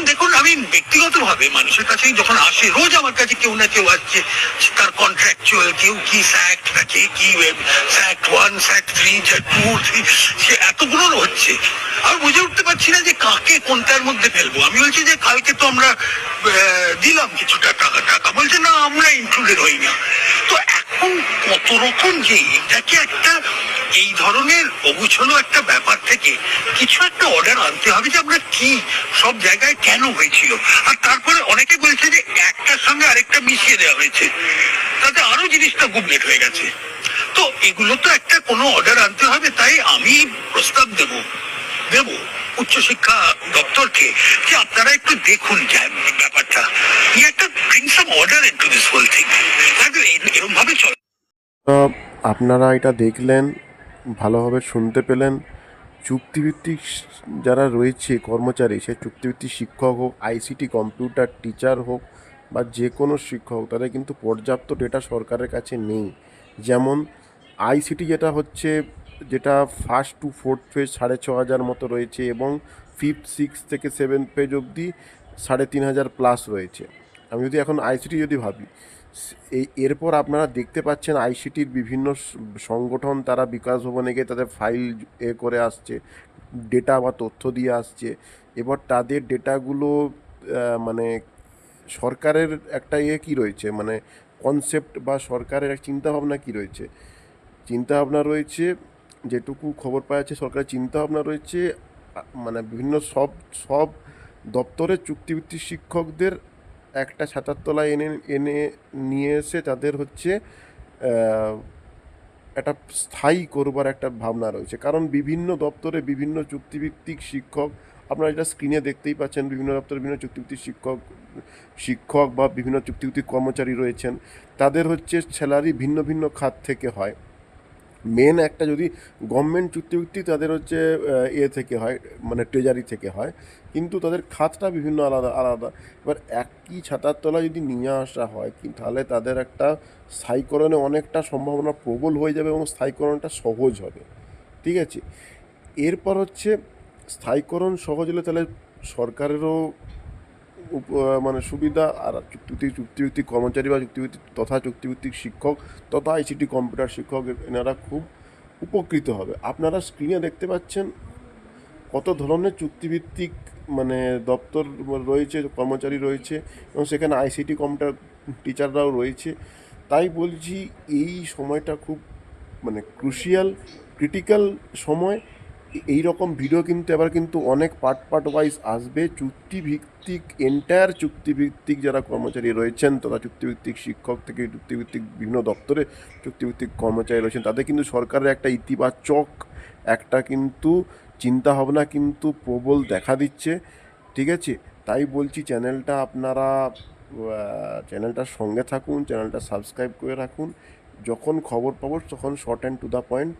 দেখুন, আমি ব্যক্তিগতভাবে মানুষের কাছে যখন আসে, রোজ আমার কাছে কেউ না কেউ আসছে, তার কন্ট্রাকচুয়াল, কেউ কি স্যাক্ট, না কে কি স্যাক্ট 1, স্যাক্ট 3, 2, 3, সে এতগুলো হচ্ছে। আমি বুঝে উঠতে পারছি না যে কাকে কোনটার মধ্যে ফেলবো। আমি বলছি যে কালকে তো আমরা দিলাম কিছুটা টাকা, বলছে না আমরা ইনক্লুডেড হই না। তো এখন কত রকম যে এটাকে একটা এই ধরনের অগুছলো একটা ব্যাপার থেকে কিছু একটা অর্ডার আনতে হবে যে আমরা কি সব জায়গায় কেন হয়েছিল। আর তারপরে অনেকে বলছে যে একটার সঙ্গে আরেকটা মিশিয়ে দেওয়া হয়েছে, তাতে আরো জিনিসটা গুবলেট হয়ে গেছে। তো এগুলো তো একটা কোনো অর্ডার আনতে হবে। তাই আমি প্রস্তাব দেব উচ্চশিক্ষা দপ্তরকে যে আপনারা একটু দেখুন ব্যাপারটা, একটা bring some order into this whole thing. এরকম ভাবে চলে। আপনারা এটা দেখলেন, ভালোভাবে শুনতে পেলেন। চুক্তিভিত্তিক যারা রয়েছে কর্মচারী, সে চুক্তিভিত্তিক শিক্ষক হোক, আইসিটি কম্পিউটার টিচার হোক বা যে কোনো শিক্ষক, তাদের কিন্তু পর্যাপ্ত ডেটা সরকারের কাছে নেই। যেমন আইসিটি যেটা হচ্ছে, যেটা 1st to 4th পেজ 6,500 মতো রয়েছে এবং 5th 6th থেকে 7th পেজ অবধি 3,500 প্লাস রয়েছে। আমি যদি এখন আইসিটি যদি ভাবি, এরপর আপনারা দেখতে পাচ্ছেন আইসিটির বিভিন্ন সংগঠন তারা বিকাশ ভবনে গিয়ে তাদের ফাইল করে আসছে, ডেটা বা তথ্য দিয়ে আসছে। এবার তাদের ডেটাগুলো মানে সরকারের একটা কী রয়েছে, মানে কনসেপ্ট বা সরকারের এক চিন্তাভাবনা কী রয়েছে, চিন্তাভাবনা রয়েছে যেটুকু খবর পাওয়া যাচ্ছে, সরকারের চিন্তাভাবনা রয়েছে মানে বিভিন্ন সব সব দপ্তরের চুক্তিভিত্তিক শিক্ষকদের একটা ছাতার তলায় এনে নিয়ে এসে তাদের হচ্ছে একটা স্থায়ী করবার একটা ভাবনা রয়েছে। কারণ বিভিন্ন দপ্তরে বিভিন্ন চুক্তিভিত্তিক শিক্ষক, আপনারা যেটা স্ক্রিনে দেখতেই পাচ্ছেন, বিভিন্ন দপ্তরে বিভিন্ন চুক্তিভিত্তিক শিক্ষক বা বিভিন্ন চুক্তিভিত্তিক কর্মচারী রয়েছেন। তাদের হচ্ছে স্যালারি ভিন্ন ভিন্ন খাত থেকে হয়। মেন একটা যদি গভর্নমেন্ট চুক্তিভিত্তিক, তাদের হচ্ছে থেকে হয়, মানে ট্রেজারি থেকে হয়, কিন্তু তাদের খাতটা বিভিন্ন আলাদা আলাদা। এবার একই ছাতার তলায় যদি নিয়ে আসা হয় তাহলে তাদের একটা স্থায়ীকরণে অনেকটা সম্ভাবনা প্রবল হয়ে যাবে এবং স্থায়ীকরণটা সহজ হবে। ঠিক আছে, এরপর হচ্ছে স্থায়ীকরণ সহজ হলে তাহলে সরকারেরও মানে সুবিধা, আর চুক্তিভিত্তিক কর্মচারী বা চুক্তিভিত্তিক শিক্ষক তথা আইসিটি কম্পিউটার শিক্ষক, এনারা খুব উপকৃত হবে। আপনারা স্ক্রিনে দেখতে পাচ্ছেন কত ধরনের চুক্তিভিত্তিক মানে দপ্তর রয়েছে, কর্মচারী রয়েছে এবং সেখানে আইসিটি কম্পিউটার টিচাররাও রয়েছে। তাই বলছি এই সময়টা খুব মানে ক্রিটিক্যাল সময়। এই রকম ভিডিও কিন্তু এবার কিন্তু অনেক পার্ট ওয়াইজ আসবে। চুক্তিভিত্তিক এন্টায়ার চুক্তিভিত্তিক যারা কর্মচারী রয়েছেন, তারা চুক্তিভিত্তিক শিক্ষক থেকে চুক্তিভিত্তিক বিভিন্ন দপ্তরে চুক্তিভিত্তিক কর্মচারী রয়েছেন, তাদের কিন্তু সরকারের একটা ইতিবাচক একটা কিন্তু চিন্তাভাবনা কিন্তু প্রবল দেখা দিচ্ছে। ঠিক আছে, তাই বলছি চ্যানেলটার সঙ্গে থাকুন, চ্যানেলটা সাবস্ক্রাইব করে রাখুন। যখন খবর পাবো তখন short and to the point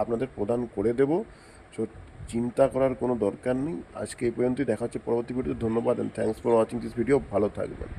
আপনাদের প্রদান করে দেব। সো চিন্তা করার কোনো দরকার নেই। আজকে এই পর্যন্তই, দেখা হচ্ছে পরবর্তী ভিডিওতে। ধন্যবাদ and thanks for watching this video. ভালো থাকবেন।